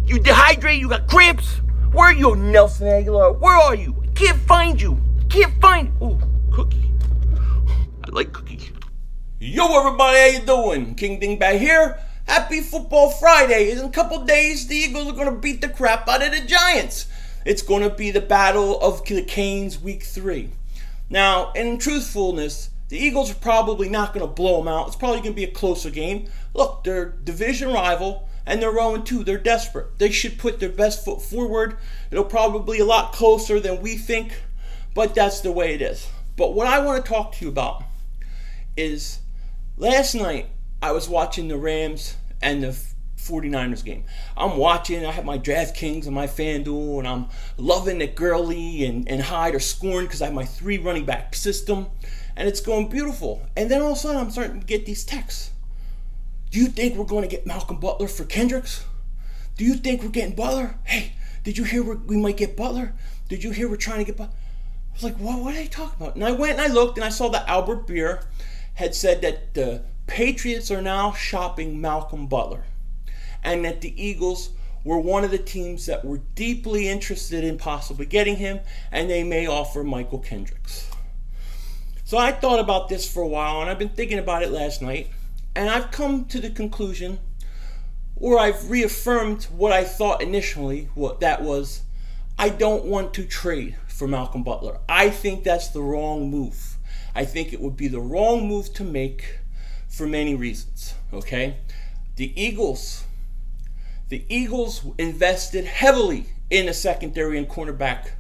You dehydrated? You got cramps? Where are you, Nelson Aguilar? Where are you? I can't find you. Can't find. Oh, cookie. I like cookie. Yo, everybody, how you doing? King Dingbat here. Happy Football Friday. In a couple days, the Eagles are going to beat the crap out of the Giants. It's going to be the battle of the Canes week 3. Now, in truthfulness, the Eagles are probably not going to blow them out. It's probably going to be a closer game. Look, they're division rival, and they're 0-2. They're desperate. They should put their best foot forward. It'll probably be a lot closer than we think, but that's the way it is. But what I want to talk to you about is last night I was watching the Rams and the 49ers game. I'm watching, I have my DraftKings and my FanDuel, and I'm loving that Gurley and Hyde are scoring because I have my 3 running back system, and it's going beautiful. And then all of a sudden I'm starting to get these texts. Do you think we're going to get Mychal Butler for Kendricks? Do you think we're getting Butler? Hey, did you hear we might get Butler? Did you hear we're trying to get Butler? I was like, what are they talking about? And I went and I looked and I saw that Albert Breer had said that the Patriots are now shopping Mychal Butler, and that the Eagles were one of the teams that were deeply interested in possibly getting him, and they may offer Mychal Kendricks. So I thought about this for a while, and I've been thinking about it last night, and I've come to the conclusion, or I've reaffirmed what I thought initially, what that was, I don't want to trade for Mychal Butler. I think that's the wrong move. I think it would be the wrong move to make for many reasons, okay? The Eagles invested heavily in a secondary and cornerback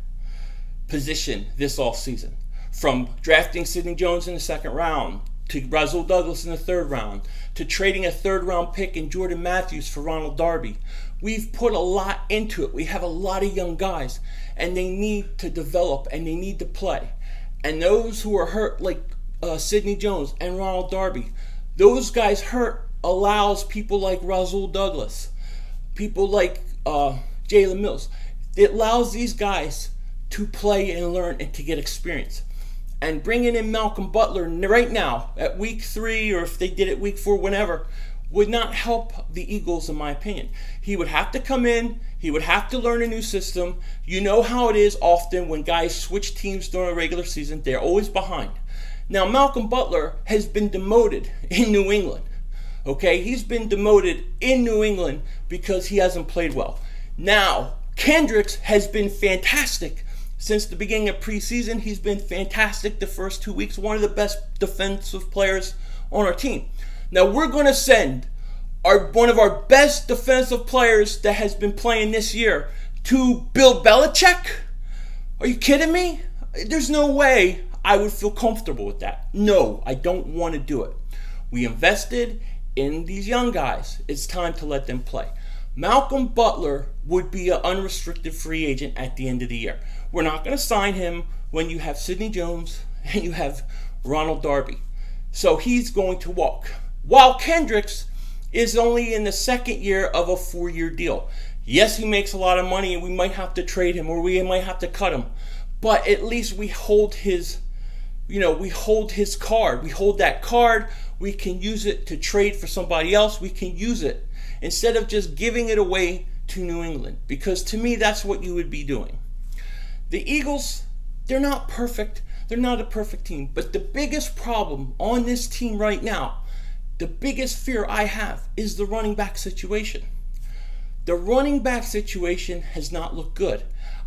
position this offseason. From drafting Sidney Jones in the 2nd round, to Rasul Douglas in the 3rd round, to trading a 3rd round pick in Jordan Matthews for Ronald Darby. We've put a lot into it. We have a lot of young guys, and they need to develop and they need to play. And those who are hurt, like Sidney Jones and Ronald Darby, those guys hurt allows people like Rasul Douglas, people like Jalen Mills. It allows these guys to play and learn and to get experience. And bringing in Mychal Butler right now at week 3, or if they did it week 4, whenever, would not help the Eagles, in my opinion. He would have to come in. He would have to learn a new system. You know how it is often when guys switch teams during a regular season. They're always behind. Now, Mychal Butler has been demoted in New England. Okay, he's been demoted in New England because he hasn't played well. Now, Kendricks has been fantastic since the beginning of preseason. He's been fantastic the first 2 weeks, one of the best defensive players on our team. Now, we're going to send one of our best defensive players that has been playing this year to Bill Belichick? Are you kidding me? There's no way I would feel comfortable with that. No, I don't want to do it. We invested in these young guys. It's time to let them play. Mychal Butler would be an unrestricted free agent at the end of the year. We're not going to sign him when you have Sidney Jones and you have Ronald Darby. So he's going to walk. While Kendricks is only in the 2nd year of a 4-year deal. Yes, he makes a lot of money and we might have to trade him or we might have to cut him. But at least we hold his, we hold his card. We hold that card. We can use it to trade for somebody else. We can use it instead of just giving it away to New England. Because to me, that's what you would be doing. The Eagles, they're not perfect. They're not a perfect team. But the biggest problem on this team right now, the biggest fear I have, is the running back situation. The running back situation has not looked good.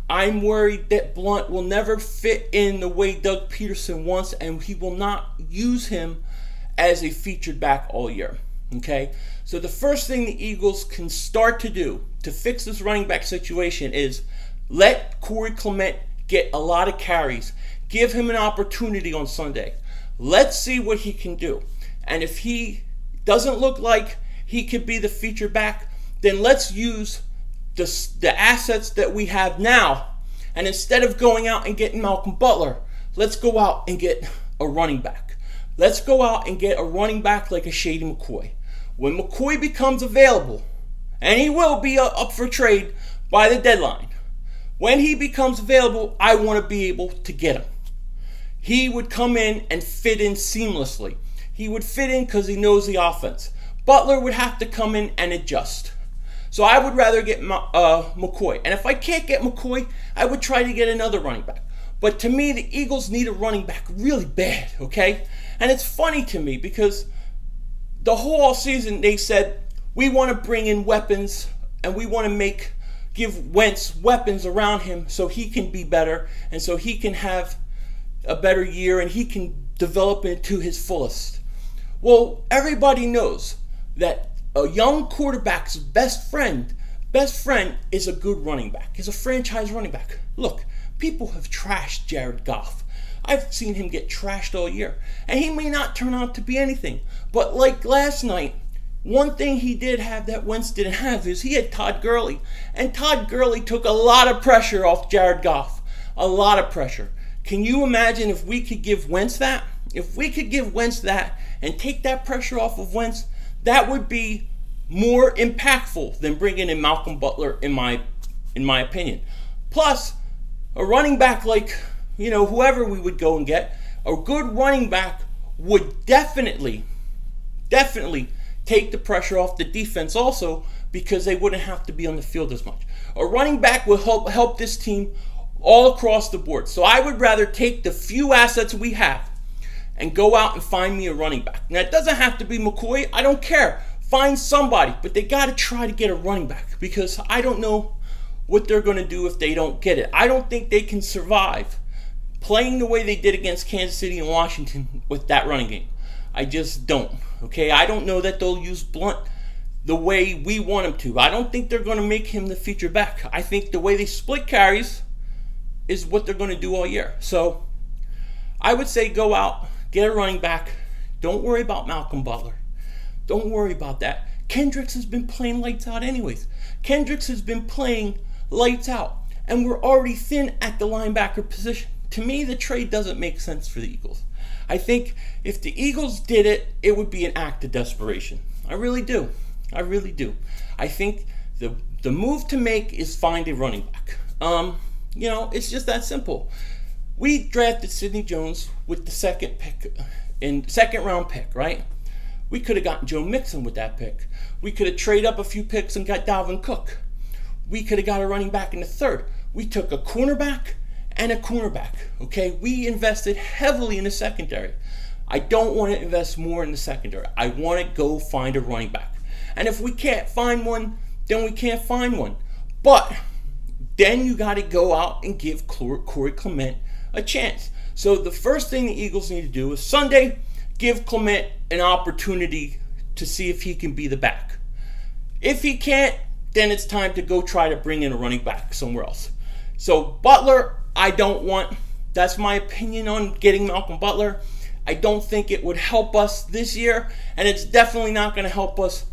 I'm worried that Blunt will never fit in the way Doug Peterson wants, and he will not use him as a featured back all year. Okay? So the first thing the Eagles can start to do to fix this running back situation is let Clement get a lot of carries. Give him an opportunity on Sunday. Let's see what he can do. And if he doesn't look like he could be the featured back, then let's use the assets that we have now. And instead of going out and getting Mychal Butler, let's go out and get a running back. Let's go out and get a running back like a Shady McCoy. When McCoy becomes available, and he will be up for trade by the deadline, when he becomes available, I want to be able to get him. He would come in and fit in seamlessly. He would fit in because he knows the offense. Butler would have to come in and adjust. So I would rather get McCoy. And if I can't get McCoy, I would try to get another running back. But to me, the Eagles need a running back really bad, okay? And it's funny to me because the whole season they said, we want to bring in weapons and we want to give Wentz weapons around him so he can be better and so he can have a better year and he can develop into his fullest. Well, everybody knows that a young quarterback's best friend is a good running back, is a franchise running back. Look, people have trashed Jared Goff. I've seen him get trashed all year. And he may not turn out to be anything. But like last night, one thing he did have that Wentz didn't have is he had Todd Gurley. And Todd Gurley took a lot of pressure off Jared Goff. A lot of pressure. Can you imagine if we could give Wentz that? If we could give Wentz that and take that pressure off of Wentz, that would be more impactful than bringing in Mychal Butler, in my opinion. Plus, a running back like, whoever we would go and get, a good running back would definitely take the pressure off the defense also because they wouldn't have to be on the field as much. A running back will help this team all across the board. So I would rather take the few assets we have and go out and find me a running back. Now, it doesn't have to be McCoy. I don't care. Find somebody, but they got to try to get a running back because I don't know what they're going to do if they don't get it. I don't think they can survive playing the way they did against Kansas City and Washington with that running game. I just don't. Okay, I don't know that they'll use Blunt the way we want them to. I don't think they're going to make him the feature back. I think the way they split carries is what they're going to do all year. So I would say go out, get a running back. Don't worry about Mychal Butler. Don't worry about that. Kendricks has been playing lights out anyways. Kendricks has been playing lights out. And we're already thin at the linebacker position. To me, the trade doesn't make sense for the Eagles. I think if the Eagles did it, it would be an act of desperation. I really do. I really do. I think the move to make is find a running back. It's just that simple. We drafted Sidney Jones with the second round pick, right? We could have gotten Joe Mixon with that pick. We could have traded up a few picks and got Dalvin Cook. We could have got a running back in the third. We took a cornerback and a cornerback, okay? We invested heavily in the secondary. I don't want to invest more in the secondary. I want to go find a running back. And if we can't find one, then we can't find one. But then you got to go out and give Corey Clement a chance. So the first thing the Eagles need to do is Sunday, give Clement an opportunity to see if he can be the back. If he can't, then it's time to go try to bring in a running back somewhere else. So Butler, I don't want. That's my opinion on getting Mychal Butler. I don't think it would help us this year, and it's definitely not going to help us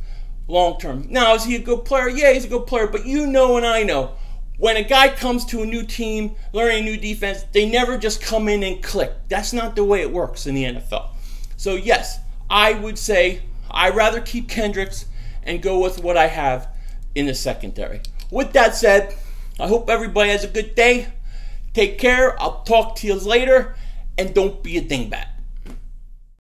long term. Now, is he a good player? Yeah, he's a good player, but you know and I know, when a guy comes to a new team, learning a new defense, they never just come in and click. That's not the way it works in the NFL. So yes, I would say I'd rather keep Kendricks and go with what I have in the secondary. With that said, I hope everybody has a good day. Take care. I'll talk to you later. And don't be a dingbat.